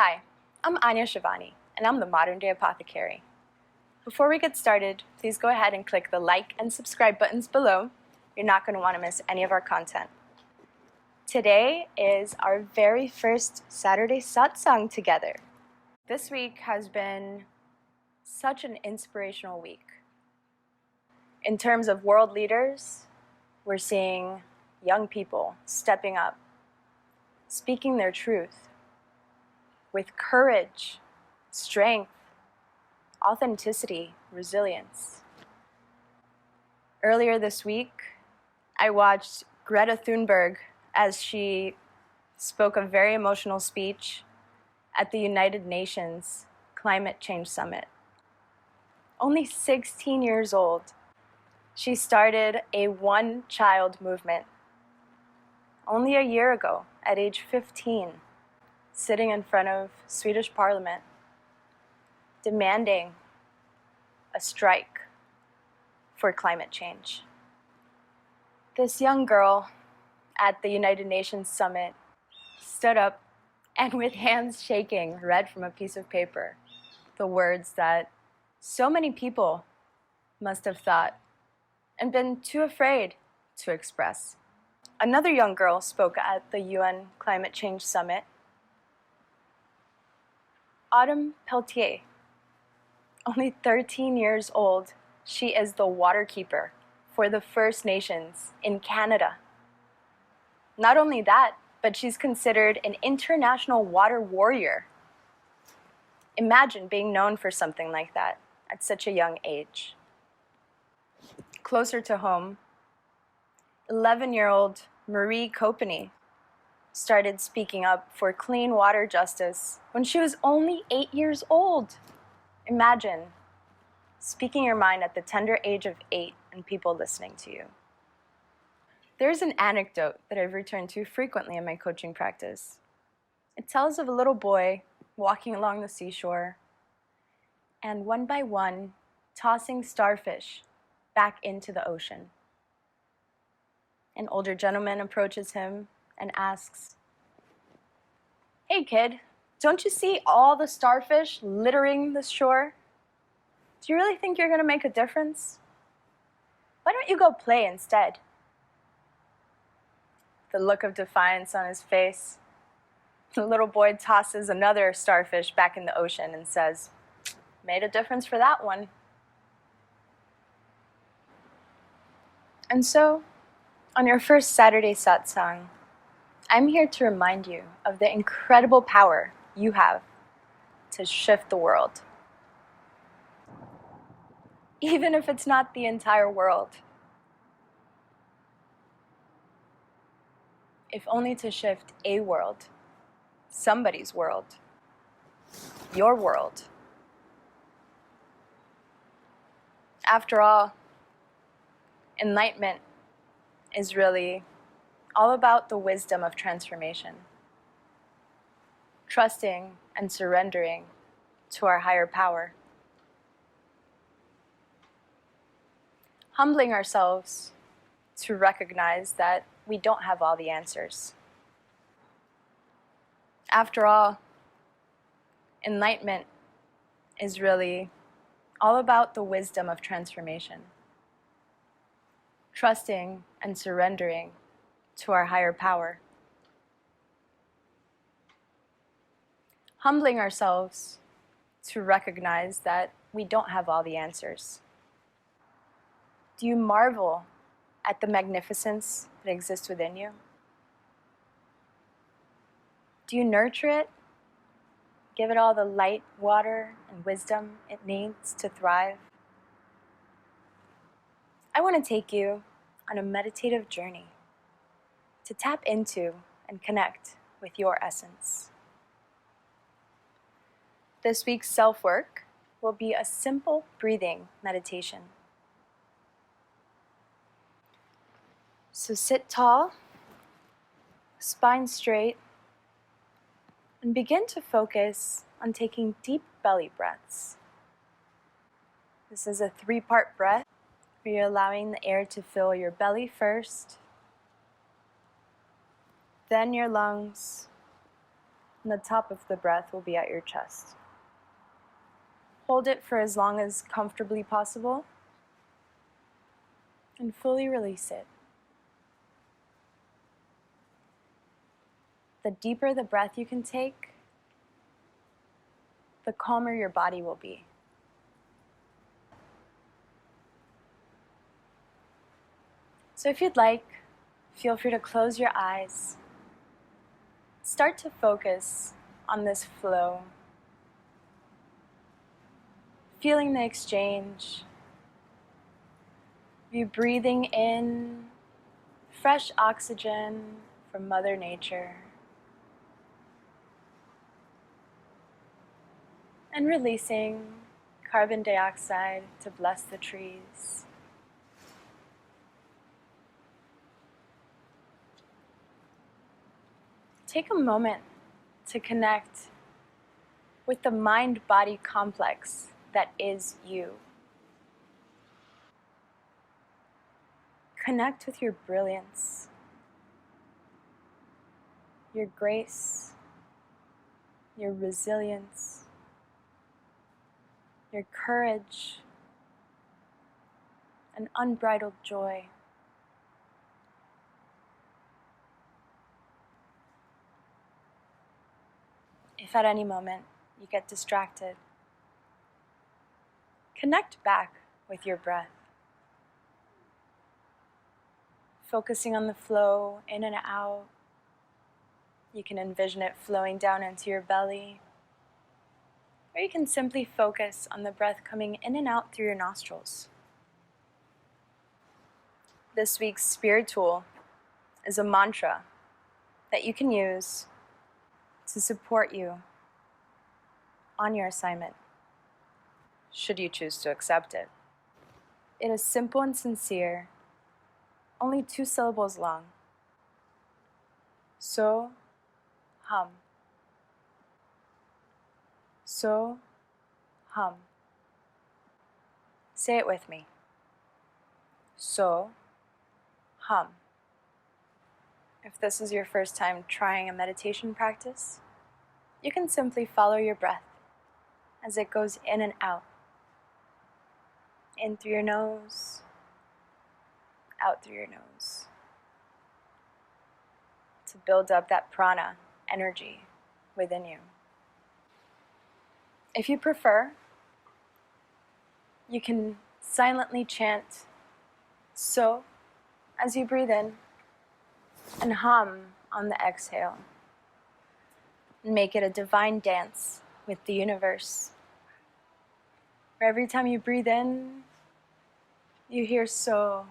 Hi, I'm Anya Shivani, and I'm the Modern Day Apothecary. Before we get started, please go ahead and click the like and subscribe buttons below. You're not going to want to miss any of our content. Today is our very first Saturday Satsang together. This week has been such an inspirational week. In terms of world leaders, we're seeing young people stepping up, speaking their truth with courage, strength, authenticity, resilience. Earlier this week, I watched Greta Thunberg as she spoke a very emotional speech at the United Nations Climate Change Summit. Only 16 years old, she started a one-child movement. Only a year ago, at age 15, sitting in front of Swedish Parliament, demanding a strike for climate change. This young girl at the United Nations Summit stood up and with hands shaking read from a piece of paper the words that so many people must have thought and been too afraid to express. Another young girl spoke at the UN Climate Change Summit. Autumn Peltier, only 13 years old, she is the water keeper for the First Nations in Canada. Not only that, but she's considered an international water warrior. Imagine being known for something like that at such a young age. Closer to home, 11-year-old Marie Copeny started speaking up for clean water justice when she was only 8 years old. Imagine speaking your mind at the tender age of 8 and people listening to you. There's an anecdote that I've returned to frequently in my coaching practice. It tells of a little boy walking along the seashore and one by one tossing starfish back into the ocean. An older gentleman approaches him and asks, "Hey kid, don't you see all the starfish littering the shore? Do you really think you're going to make a difference? Why don't you go play instead?" The look of defiance on his face, the little boy tosses another starfish back in the ocean and says, "Made a difference for that one." And so, on your first Saturday Satsang, I'm here to remind you of the incredible power you have to shift the world. Even if it's not the entire world. If only to shift a world, somebody's world, your world. After all, enlightenment is really all about the wisdom of transformation, trusting and surrendering to our higher power, humbling ourselves to recognize that we don't have all the answers. After all, enlightenment is really all about the wisdom of transformation, trusting and surrendering to our higher power, humbling ourselves to recognize that we don't have all the answers. Do you marvel at the magnificence that exists within you? Do you nurture it? Give it all the light, water, and wisdom it needs to thrive? I want to take you on a meditative journey to tap into and connect with your essence. This week's self-work will be a simple breathing meditation. So sit tall, spine straight, and begin to focus on taking deep belly breaths. This is a 3-part breath where you're allowing the air to fill your belly first, then your lungs, and the top of the breath will be at your chest. Hold it for as long as comfortably possible, and fully release it. The deeper the breath you can take, the calmer your body will be. So if you'd like, feel free to close your eyes. Start to focus on this flow, feeling the exchange. You breathing in fresh oxygen from Mother Nature, and releasing carbon dioxide to bless the trees. Take a moment to connect with the mind-body complex that is you. Connect with your brilliance, your grace, your resilience, your courage, and unbridled joy. If at any moment you get distracted, connect back with your breath, focusing on the flow in and out. You can envision it flowing down into your belly, or you can simply focus on the breath coming in and out through your nostrils. This week's spirit tool is a mantra that you can use to support you on your assignment, should you choose to accept it. It is simple and sincere, only 2 syllables long. So, hum. So, hum. Say it with me. So, hum. If this is your first time trying a meditation practice, you can simply follow your breath as it goes in and out. In through your nose, out through your nose, to build up that prana energy within you. If you prefer, you can silently chant so as you breathe in and hum on the exhale. Make it a divine dance with the universe, where every time you breathe in, you hear so.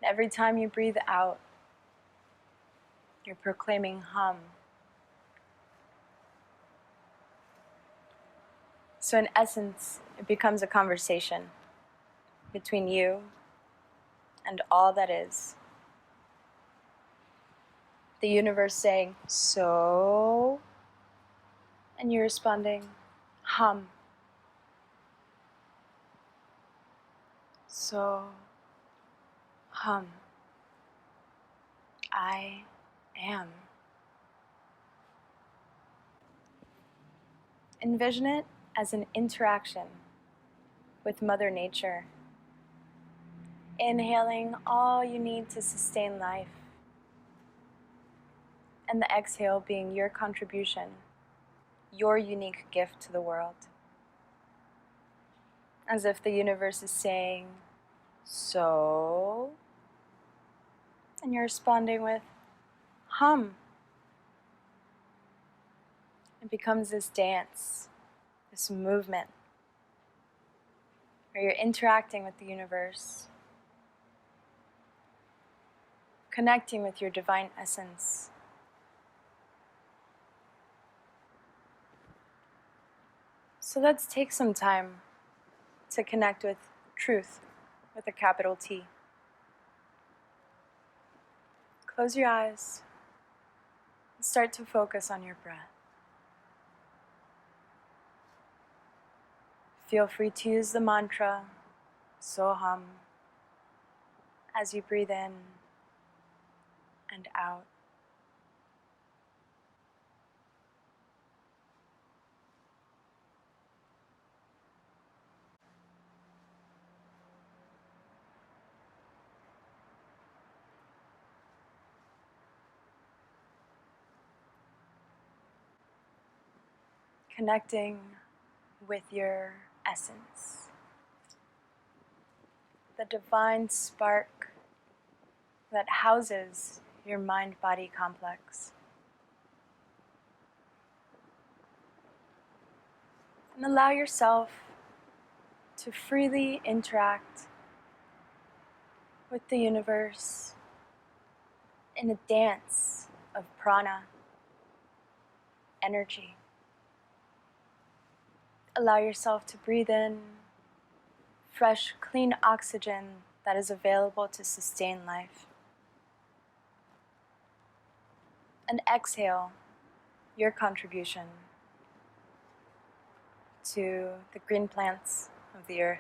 And every time you breathe out, you're proclaiming hum. So in essence, it becomes a conversation between you and all that is. The universe saying, so, and you're responding, hum. So, hum. I am. Envision it as an interaction with Mother Nature. Inhaling all you need to sustain life, and the exhale being your contribution, your unique gift to the world. As if the universe is saying, so, and you're responding with, hum. It becomes this dance, this movement, where you're interacting with the universe, connecting with your divine essence. So let's take some time to connect with truth with a capital T. Close your eyes and start to focus on your breath. Feel free to use the mantra, so hum, as you breathe in and out. connecting with your essence, the divine spark that houses your mind-body complex. And allow yourself to freely interact with the universe in a dance of prana, energy. Allow yourself to breathe in fresh, clean oxygen that is available to sustain life. And exhale your contribution to the green plants of the earth,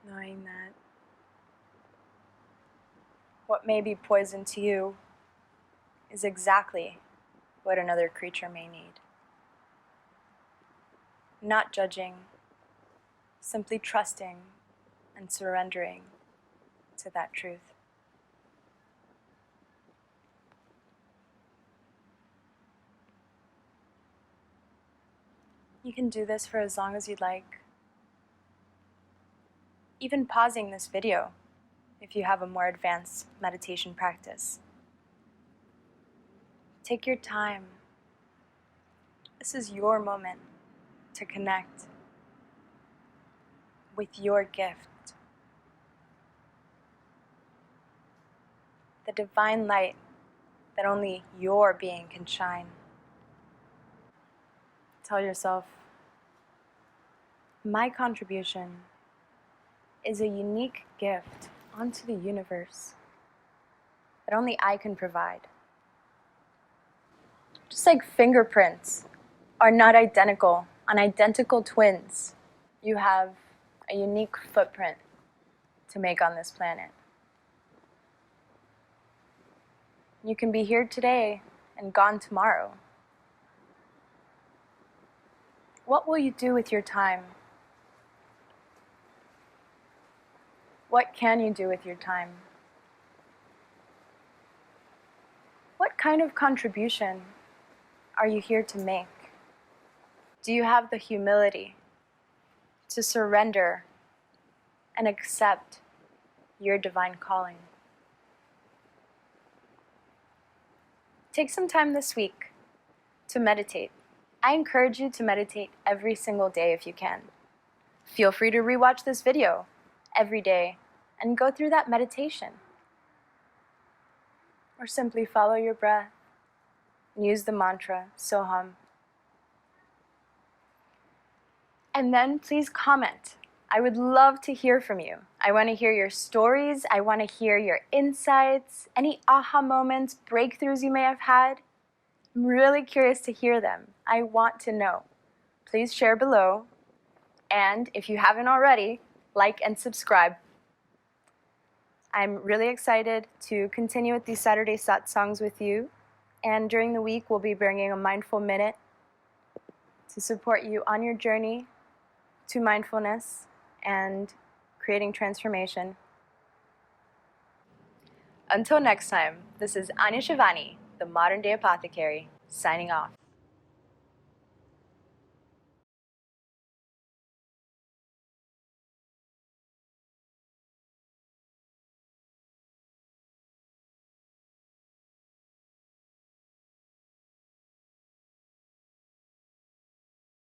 knowing that what may be poison to you is exactly what another creature may need. Not judging, simply trusting and surrendering to that truth. You can do this for as long as you'd like, even pausing this video if you have a more advanced meditation practice. Take your time. This is your moment to connect with your gift, the divine light that only your being can shine. Tell yourself, my contribution is a unique gift onto the universe that only I can provide. Just like fingerprints are not identical on identical twins, you have a unique footprint to make on this planet. You can be here today and gone tomorrow. What will you do with your time? What can you do with your time? What kind of contribution are you here to make? Do you have the humility to surrender and accept your divine calling? Take some time this week to meditate. I encourage you to meditate every single day if you can. Feel free to rewatch this video every day and go through that meditation. Or simply follow your breath and use the mantra, Soham. And then please comment. I would love to hear from you. I want to hear your stories. I want to hear your insights, any aha moments, breakthroughs you may have had. I'm really curious to hear them. I want to know. Please share below. And if you haven't already, like and subscribe. I'm really excited to continue with these Saturday Satsangs with you. And during the week, we'll be bringing a mindful minute to support you on your journey to mindfulness and creating transformation. Until next time, this is Anya Shivani, the Modern Day Apothecary, signing off.